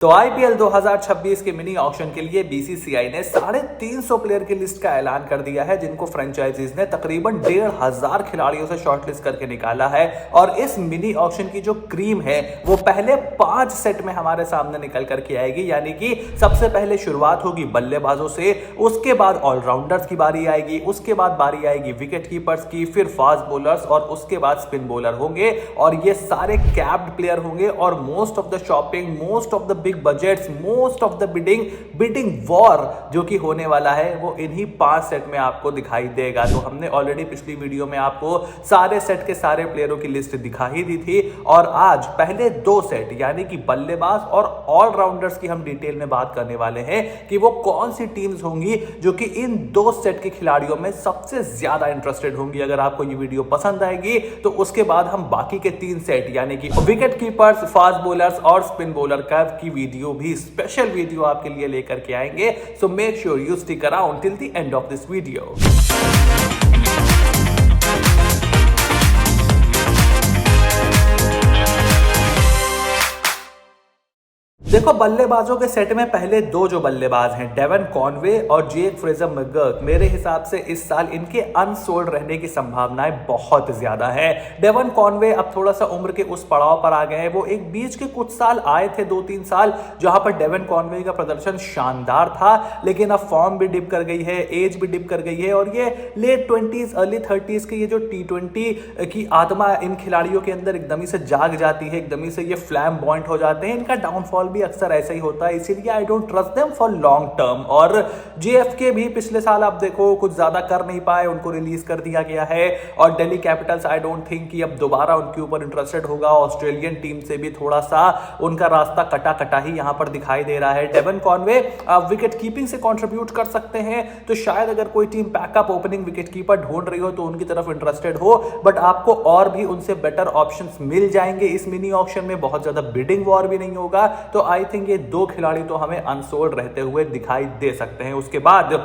तो आईपीएल 2026 के mini auction के लिए बीसीसीआई ने 350 प्लेयर की लिस्ट का ऐलान कर दिया है, जिनको फ्रेंचाइजीज ने तकरीबन 1,500 खिलाड़ियों से शॉर्टलिस्ट करके निकाला है। और इस मिनी ऑक्शन की जो क्रीम है वो पहले 5 सेट में हमारे सामने निकल करके आएगी। यानी कि सबसे पहले शुरुआत होगी बल्लेबाजों से, उसके बाद ऑलराउंडर्स की बारी आएगी, उसके बाद बारी आएगी विकेट कीपर्स की, फिर फास्ट बॉलर्स और उसके बाद स्पिन बॉलर होंगे। और ये सारे कैप्ड प्लेयर होंगे और most of the shopping, most of the big budgets, most of the bidding war जो कि होने वाला है वो इन्हीं 5 सेट में आपको दिखाई देगा। तो हमने ऑलरेडी पिछली वीडियो में आपको सारे सेट के सारे प्लेयरों की लिस्ट दिखा ही दी थी। और आज पहले 2 सेट यानी कि बल्लेबाज और ऑलराउंडर्स की हम डिटेल में बात करने वाले हैं कि वो कौन सी टीम्स होंगी जो कि इन 2 सेट के खिलाड़ियों में सबसे ज्यादा इंटरेस्टेड होंगी। अगर आपको ये वीडियो पसंद आएगी तो उसके बाद हम बाकी के 3 सेट यानी कि विकेट कीपर्स, फास्ट बॉलर्स और स्पिन बॉलर का की वीडियो भी, स्पेशल वीडियो आपके लिए लेकर के आएंगे। So make sure you stick around till the end of this video. देखो, बल्लेबाजों के सेट में पहले 2 जो बल्लेबाज हैं, डेवन कॉनवे और जेक फ्रेजर मैकगर्थ, मेरे हिसाब से इस साल इनके अनसोल्ड रहने की संभावनाएं बहुत ज्यादा है। डेवन कॉनवे अब थोड़ा सा उम्र के उस पड़ाव पर आ गए हैं। वो एक बीच के कुछ साल आए थे, 2-3 साल, जहां पर डेवन कॉनवे का प्रदर्शन शानदार था, लेकिन अब फॉर्म भी डिप कर गई है, एज भी डिप कर गई है। और ये लेट 20s अर्ली 30s के ये जो T20 की आत्मा इन खिलाड़ियों के अंदर एकदम से जाग जाती है, एकदम से ये फ्लैम्बॉयंट हो जाते हैं। इनका डाउनफॉल भी अक्सर ऐसा ही होता है, इसीलिए I don't trust them for long term. और जेएफके भी पिछले साल आप देखो कुछ ज्यादा कर नहीं पाए, उनको रिलीज कर दिया गया है। और Delhi Capitals I don't think कि अब दोबारा उनके ऊपर इंटरेस्टेड होगा। ऑस्ट्रेलियन टीम से भी थोड़ा सा उनका रास्ता कटा कटा ही यहां पर दिखाई दे रहा है। डेवन कॉनवे विकेट कीपिंग से कंट्रीब्यूट कर सकते हैं, तो शायद अगर कोई team backup opening wicket keeper ढूंढ रही हो तो उनकी तरफ इंटरेस्टेड हो। बट आपको और भी उनसे बेटर ऑप्शंस मिल जाएंगे इस मिनी ऑक्शन में। बहुत ज्यादा बिडिंग वॉर भी नहीं होगा, तो आई थिंक ये 2 खिलाड़ी तो हमें अनसोल्ड रहते हुए दिखाई दे सकते हैं। उसके बाद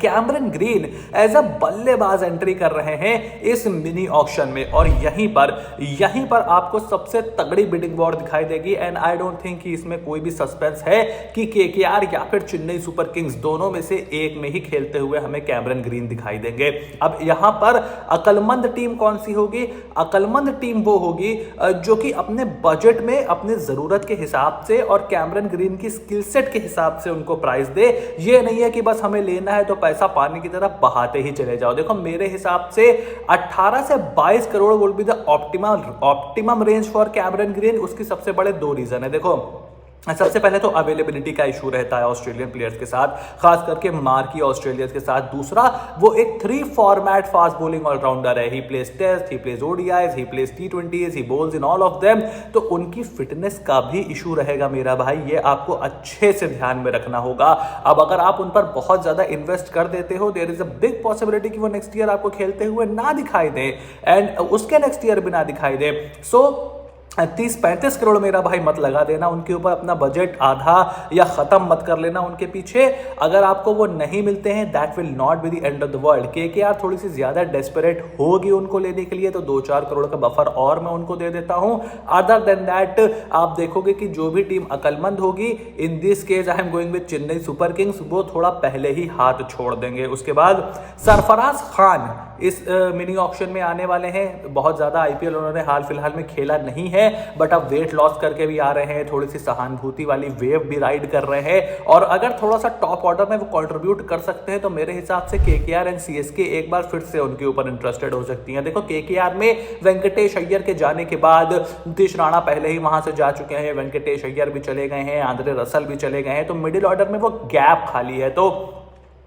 कैमरन ग्रीन एज अ बल्लेबाज एंट्री कर रहे हैं इस मिनी ऑक्शन में। और यहीं पर आपको सबसे तगड़ी बिडिंग वॉर दिखाई देगी। एंड आई डोंट थिंक कि इसमें कोई भी सस्पेंस है कि केकेआर या फिर चेन्नई सुपर किंग्स दोनों में से एक में ही खेलते हुए हमें कैमरन ग्रीन दिखाई देंगे। अब यहां पर अकलमंद टीम कौन सी होगी? अकलमंद टीम वो होगी जो कि अपने बजट में अपने जरूरत के हिसाब से और कैमरन ग्रीन की स्किल सेट के हिसाब से उनको प्राइस दे। ये नहीं है कि बस हमें लेना है तो पैसा पानी की तरफ बहाते ही चले जाओ। देखो, मेरे हिसाब से 18 से 22 crore will be the optimum range for Cameron green. उसकी सबसे बड़े 2 रीजन है। देखो, सबसे पहले तो अवेलेबिलिटी का इशू रहता है ऑस्ट्रेलियन प्लेयर्स के साथ, खास करके मार्की ऑस्ट्रेलियंस के साथ। दूसरा, वो एक 3 फॉर्मेट फास्ट बॉलिंग ऑलराउंडर है। He plays Test, he plays ODIs, he plays T20s, he bowls in all of them. तो उनकी फिटनेस का भी इशू रहेगा मेरा भाई, ये आपको अच्छे से ध्यान में रखना होगा। अब अगर आप उन पर बहुत ज्यादा इन्वेस्ट कर देते हो, there is a big possibility कि वो नेक्स्ट ईयर आपको खेलते हुए ना दिखाई दे, एंड उसके नेक्स्ट ईयर भी ना दिखाई दे। सो 30-35 करोड़ मेरा भाई मत लगा देना उनके ऊपर, अपना बजट आधा या खत्म मत कर लेना उनके पीछे। अगर आपको वो नहीं मिलते हैं, that will not be the end of the world. KKR थोड़ी सी ज्यादा डेस्परेट होगी उनको लेने के लिए, तो 2-4 करोड़ का बफर और मैं उनको दे देता हूं। अदर देन दैट आप देखोगे कि जो भी टीम अकलमंद होगी, in this case I am going with Chennai Super Kings, वो थोड़ा पहले ही हाथ छोड़ देंगे। उसके बाद सरफराज खान इस मिनी ऑक्शन में आने वाले हैं। बहुत ज्यादा आईपीएल उन्होंने हाल फिलहाल में खेला नहीं है, बट अब वेट लॉस करके भी आ रहे हैं, थोड़ी सी सहानुभूति वाली वेव भी राइड कर रहे हैं। और अगर थोड़ा सा टॉप ऑर्डर में वो कंट्रीब्यूट कर सकते हैं तो मेरे हिसाब से केकेआर एंड सीएसके एक बार फिर से उनके ऊपर इंटरेस्टेड हो सकती हैं। देखो, केकेआर में वेंकटेश अय्यर के जाने के बाद नीतीश राणा पहले ही वहां से जा चुके हैं, वेंकटेश अय्यर भी चले गए हैं, आंद्रे रसल भी चले गए हैं, तो मिडिल ऑर्डर में वो गैप खाली है। तो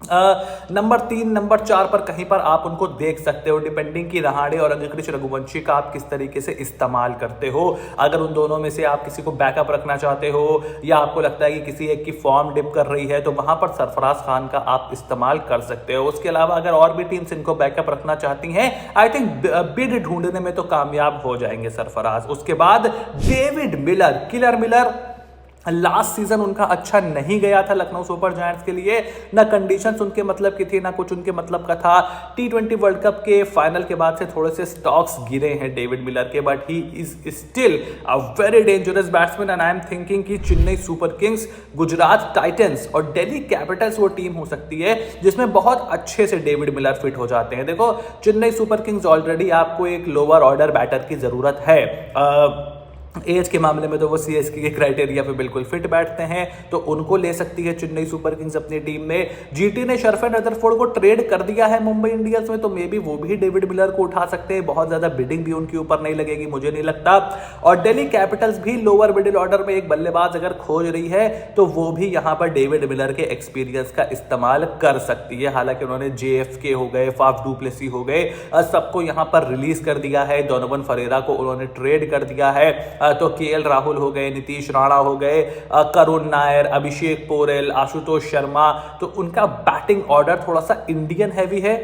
नंबर 3, नंबर 4 पर कहीं पर आप उनको देख सकते हो, डिपेंडिंग की रहाड़े और अंकित रघुवंशी का आप किस तरीके से इस्तेमाल करते हो। अगर उन दोनों में से आप किसी को बैकअप रखना चाहते हो या आपको लगता है कि किसी एक की फॉर्म डिप कर रही है, तो वहां पर सरफराज खान का आप इस्तेमाल कर सकते हो। उसके अलावा अगर और भी टीम्स इनको बैकअप रखना चाहती हैं, आई थिंक बिड ढूंढने में तो कामयाब हो जाएंगे सरफराज। उसके बाद David Miller, killer Miller, last season उनका अच्छा नहीं गया था लखनऊ सुपर जायंट्स के लिए, ना कंडीशंस उनके मतलब की थी ना कुछ उनके मतलब का था। T20 वर्ल्ड कप के फाइनल के बाद से थोड़े से स्टॉक्स गिरे हैं डेविड मिलर के, but he is still a very dangerous batsman and I am thinking कि Chennai Super Kings, Gujarat Titans और दिल्ली कैपिटल्स वो टीम हो सकती है जिसमें बहुत अच्छे से डेविड मिलर फिट हो जाते हैं। देखो चेन्नई सुपर किंग्स ऑलरेडी आपको एक लोअर ऑर्डर बैटर की जरूरत है, एज के मामले में तो वो सीएसके के क्राइटेरिया पे बिल्कुल फिट बैठते हैं, तो उनको ले सकती है चेन्नई सुपर किंग्स अपनी टीम में। जीटी ने शर्फन रदरफोर्ड को ट्रेड कर दिया है मुंबई इंडियंस में, तो मे बी वो भी डेविड मिलर को उठा सकते हैं, बहुत ज्यादा बिडिंग भी उनके ऊपर नहीं लगेगी मुझे नहीं लगता। और दिल्ली कैपिटल्स भी लोअर मिडिल ऑर्डर में एक बल्लेबाज अगर खोज रही है तो वो भी यहां पर डेविड मिलर के एक्सपीरियंस का इस्तेमाल कर सकती है। हालांकि उन्होंने JFK हो गए, फाफ डू प्लेसी हो गए, सबको यहां पर रिलीज कर दिया है, डोनोवन फरेरा को उन्होंने ट्रेड कर दिया है, तो KL राहुल हो गए, नीतीश राणा हो गए, करुण नायर, अभिषेक पोरेल, आशुतोष शर्मा, तो उनका बैटिंग ऑर्डर थोड़ा सा इंडियन हैवी है।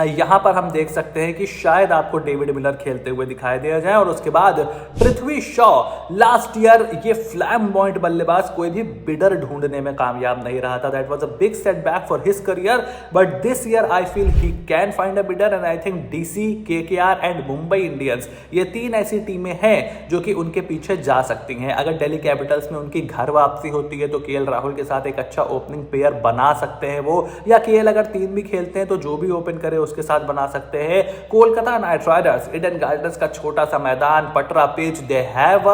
यहां पर हम देख सकते हैं कि शायद आपको डेविड मिलर खेलते हुए दिखाई दिया जाए। और उसके बाद पृथ्वी शॉ, लास्ट ईयर ये फ्लैम्बॉयंट बल्लेबाज कोई भी बिडर ढूंढने में कामयाब नहीं रहा था, that was a big setback for his career, but this year I feel he can find a bidder and I think DC, KKR and Mumbai Indians, ये तीन ऐसी टीमें हैं जो कि उनके पीछे जा सकती हैं। अगर दिल्ली कैपिटल्स में उनकी घर वापसी होती है तो KL राहुल के साथ एक अच्छा ओपनिंग पेयर बना सकते हैं वो, या KL अगर तीन भी खेलते हैं तो जो भी ओपन करे उसके साथ बना सकते हैं। Kolkata Knight Riders, Eden gardens का छोटा सा मैदान, पटरा pitch, they have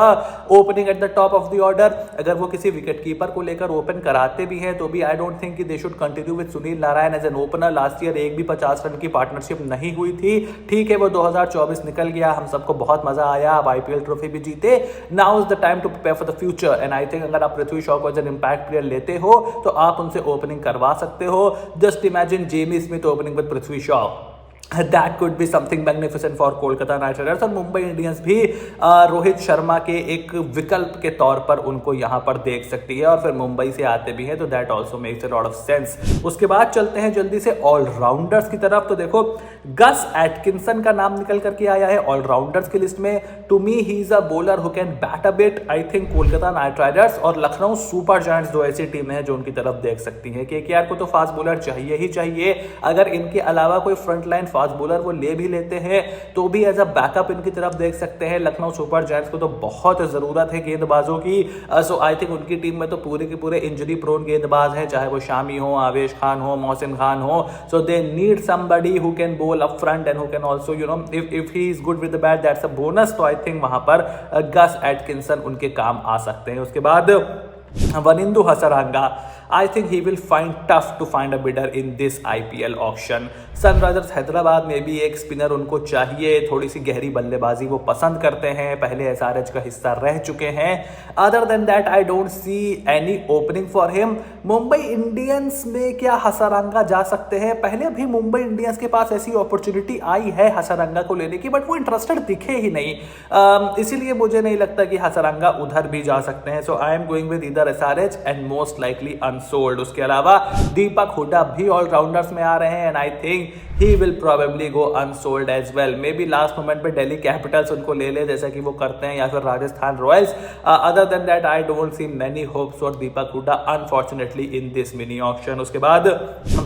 opening at the top of the order. अगर वो किसी विकेट कीपर को लेकर ओपन कराते भी हैं तो भी आई डोंट थिंक कि they should continue with Sunil Narine as an opener. Last year एक भी 50 रन की पार्टनरशिप नहीं हुई थी, ठीक है वो 2024 निकल गया, हम सबको बहुत मजा आया, अब IPL ट्रॉफी भी जीते। Now is the time to prepare for the future and I think अगर आप पृथ्वी शॉ को एज एन इंपैक्ट प्लेयर लेते हो तो आप उनसे ओपनिंग करवा सकते हो। Just imagine Jamie Smith opening with Prithvi Shaw, That could be something magnificent for Kolkata Knight Riders. और मुंबई इंडियंस भी रोहित शर्मा के एक विकल्प के तौर पर उनको यहां पर देख सकती है, और फिर मुंबई से आते भी हैं तो that also makes a lot of sense. उसके बाद चलते हैं जल्दी से ऑलराउंडर्स की तरफ। तो देखो गस एटकिंसन का नाम निकल करके आया है ऑलराउंडर्स की लिस्ट में। To me he is a bowler who can bat a bit. I think Kolkata Knight Riders और लखनऊ सुपर जायंट्स दो ऐसी टीमें हैं जो उनकी तरफ देख सकती हैं। KKR को तो फास्ट बॉलर चाहिए ही चाहिए, अगर इनके अलावा कोई फ्रंट लाइन फास्ट बॉलर वो ले भी लेते हैं तो भी एज अ बैकअप इनकी तरफ देख सकते हैं। लखनऊ सुपर जायंट्स को तो बहुत जरूरत है गेंदबाजों की, सो आई थिंक उनकी टीम में तो पूरे के पूरे इंजरी प्रोन गेंदबाज हैं, चाहे वो शामी हो, आवेश खान हो, मोहसिन खान हो। So they need somebody who can bowl up front and who can also if he is good with the bat that's a bonus. तो आई थिंक वहां पर गस एटकिंसन उनके काम आ सकते हैं। उसके बाद Wanindu Hasaranga, I think he will find tough to find a bidder in this IPL auction. Sunrisers Hyderabad में भी एक स्पिनर उनको चाहिए, थोड़ी सी गहरी बल्लेबाजी वो पसंद करते हैं, पहले SRH का हिस्सा रह चुके हैं। Other than that I don't see any opening for him. Mumbai Indians में क्या हसरंगा जा सकते हैं? पहले भी मुंबई इंडियंस के पास ऐसी अपॉर्चुनिटी आई है हसरंगा को लेने की, बट वो इंटरेस्टेड दिखे ही नहीं, इसीलिए मुझे नहीं लगता कि हसरंगा उधर भी जा सकते हैं। So I am going with either SRH and most likely unsold. उसके अलावा दीपक हुड्डा भी ऑलराउंडर्स में आ रहे हैं and I think he will probably go unsold as well. Maybe last moment पे दिल्ली कैपिटल्स उनको ले ले जैसा कि वो करते हैं, या फिर Rajasthan Royals. Other than that I don't see many hopes for Deepak Hooda unfortunately in this mini auction. उसके बाद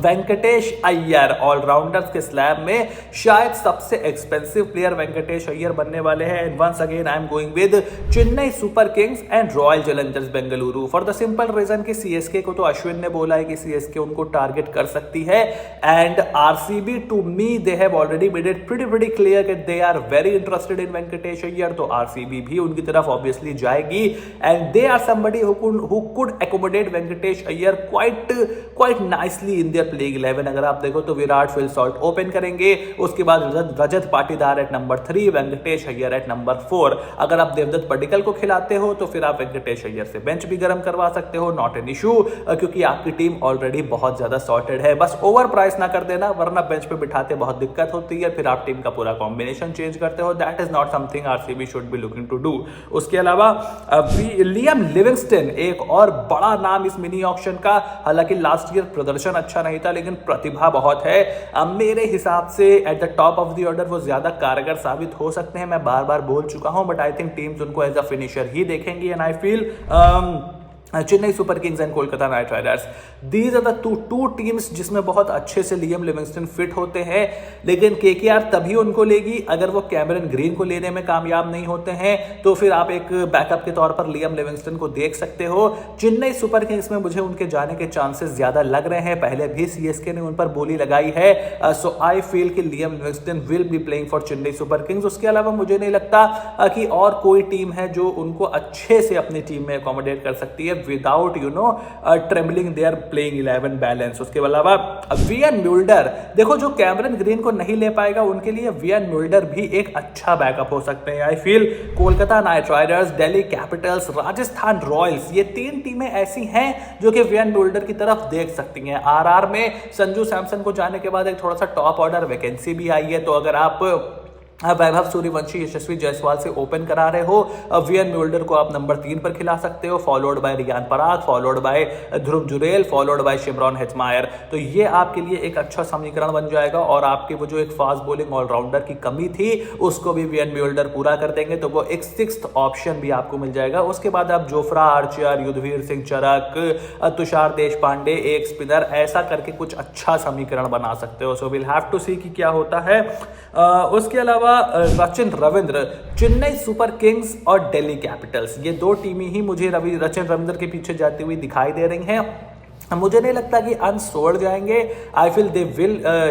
वेंकटेश अय्यर, ऑलराउंडर्स के स्लैब में शायद सबसे एक्सपेंसिव प्लेयर वेंकटेश अय्यर बनने वाले हैं। And once again I am going with Chennai Super Kings and Royal Challengers Bengaluru for the simple reason कि CSK को तो अश्विन ने बोला है कि CSK उनको टारगेट कर सकती है, and RCB to me they have already made it pretty clear that they are very interested in Venkatesh Iyer, तो RCB भी उनकी तरफ obviously जाएगी and they are somebody who could accommodate Venkatesh Iyer quite nicely in their playing 11। अगर आप देखो तो Virat Phil Salt open करेंगे, उसके बाद Rajat Patidar at number 3, Venkatesh Iyer at number 4। अगर आप देवदत्त पडिक्कल को खिलाते हो तो फिर आप वेंकटेश अय्यर से बेंच भी गर्म करवा सकते हो, नॉट एन इशू, क्योंकि आपकी टीम ऑलरेडी बहुत ज्यादा सॉर्टेड है। बस ओवर प्राइस ना कर देना वरना बेंच पे बिठाते बहुत दिक्कत होती है, फिर आप टीम का पूरा कॉम्बिनेशन चेंज करते हो। That is not something RCB should be looking to do. उसके अलावा लियाम लिविंगस्टन एक और बड़ा नाम इस मिनी ऑक्शन का। हालांकि लास्ट ईयर प्रदर्शन अच्छा नहीं था, लेकिन प्रतिभा बहुत है। मेरे हिसाब से at the top of the order वो ज्यादा कारगर साबित हो सकते हैं। मैं बार बार बोल चुका हूं, बट आई थिंक टीम्स उनको एज अ फिनिशर ही देखेंगी। And I feel Chennai Super Kings and Kolkata Knight Riders, these are the two teams जिसमें बहुत अच्छे से लियम लिविंगस्टन फिट होते हैं। लेकिन केकेआर तभी उनको लेगी अगर वो कैमरन ग्रीन को लेने में कामयाब नहीं होते हैं, तो फिर आप एक बैकअप के तौर पर लियम लिविंगस्टन को देख सकते हो। चेन्नई सुपर किंग्स में मुझे उनके जाने के चांसेस ज्यादा लग रहे हैं। पहले भी सीएसके ने उन पर बोली लगाई है। सो आई फील कि Liam Livingstone will be playing for Chennai Super Kings. उसके अलावा मुझे नहीं लगता कि और कोई टीम है जो उनको अच्छे से अपनी टीम में अकोमोडेट कर सकती है without trembling their playing 11 balance. उसके अलावा वियन म्यूल्डर, देखो जो कैमरन ग्रीन को नहीं ले पाएगा उनके लिए वियन म्यूल्डर भी एक अच्छा बैकअप हो सकते हैं। I feel Kolkata Knight Riders, Delhi Capitals, Rajasthan Royals, ये 3 टीमें ऐसी हैं जो कि वियन म्यूल्डर की तरफ देख सकती हैं। आरआर में संजू सैमसन को जाने के बाद एक थोड़ा सा टॉप ऑर्डर वैकेंसी भी आई है, तो अगर आप वैभव सूर्यवंशी, यशस्वी जायसवाल से ओपन करा रहे हो, वियन म्यूल्डर को आप नंबर 3 पर खिला सकते हो, followed by Riyan Parag, followed by Dhruv Jurel, followed by Shimron Hetmyer. तो ये आपके लिए एक अच्छा समीकरण बन जाएगा और आपके वो जो एक फास्ट बॉलिंग ऑलराउंडर की कमी थी उसको भी वियन म्यूल्डर पूरा कर देंगे, तो वो एक 6th ऑप्शन भी आपको मिल जाएगा। उसके बाद आप जोफ्रा आर्चर, युद्धवीर सिंह चरक, तुषार देशपांडे, एक स्पिनर, ऐसा करके कुछ अच्छा समीकरण बना सकते हो। सो विल हैव टू सी कि क्या होता है। उसके अलावा रचिन रविंद्र, चेन्नई सुपर किंग्स और दिल्ली कैपिटल्स, ये 2 टीमें ही मुझे रचिन रविंद्र के पीछे जाती हुई दिखाई दे रही हैं। मुझे नहीं लगता कि अनसोल्ड जाएंगे। I feel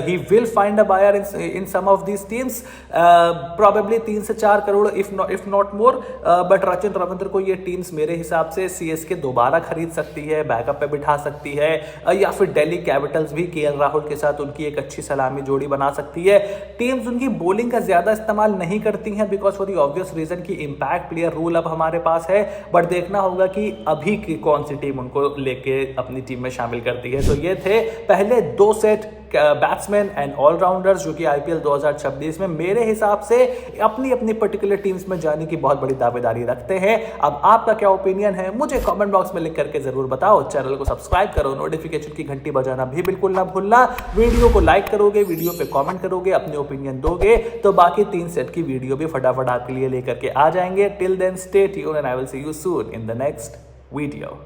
he will find a buyer in some of these teams, probably 3 से 4 crore if not more. But Rachin Ravindra को ये टीम्स मेरे हिसाब से सीएसके दोबारा खरीद सकती है, बैकअप पे बिठा सकती है, या फिर दिल्ली कैपिटल्स भी केएल राहुल के साथ उनकी एक अच्छी सलामी जोड़ी बना सकती है। टीम्स उनकी बॉलिंग का ज्यादा इस्तेमाल नहीं करती हैं because for the obvious reason की इम्पैक्ट प्लेयर रूल अब हमारे पास है, बट देखना होगा कि अभी की कौन सी टीम उनको लेके अपनी टीम में शामिल करती है। तो ये थे पहले 2 सेट बैट्समैन एंड ऑलराउंडर्स जो कि आईपीएल 2026 में मेरे हिसाब से अपनी अपनी पर्टिकुलर टीम्स में जाने की बहुत बड़ी दावेदारी रखते हैं। अब आपका क्या ओपिनियन है मुझे कमेंट बॉक्स में लिख करके जरूर बताओ। चैनल को सब्सक्राइब करो, नोटिफिकेशन की घंटी बजाना भी बिल्कुल ना भूलना। वीडियो को लाइक करोगे, वीडियो पे कमेंट करोगे, अपने ओपिनियन दोगे तो बाकी 3 सेट की वीडियो भी फटाफट आपके लिए लेकर के आ जाएंगे। Till then stay tuned and I will see you soon in the next video.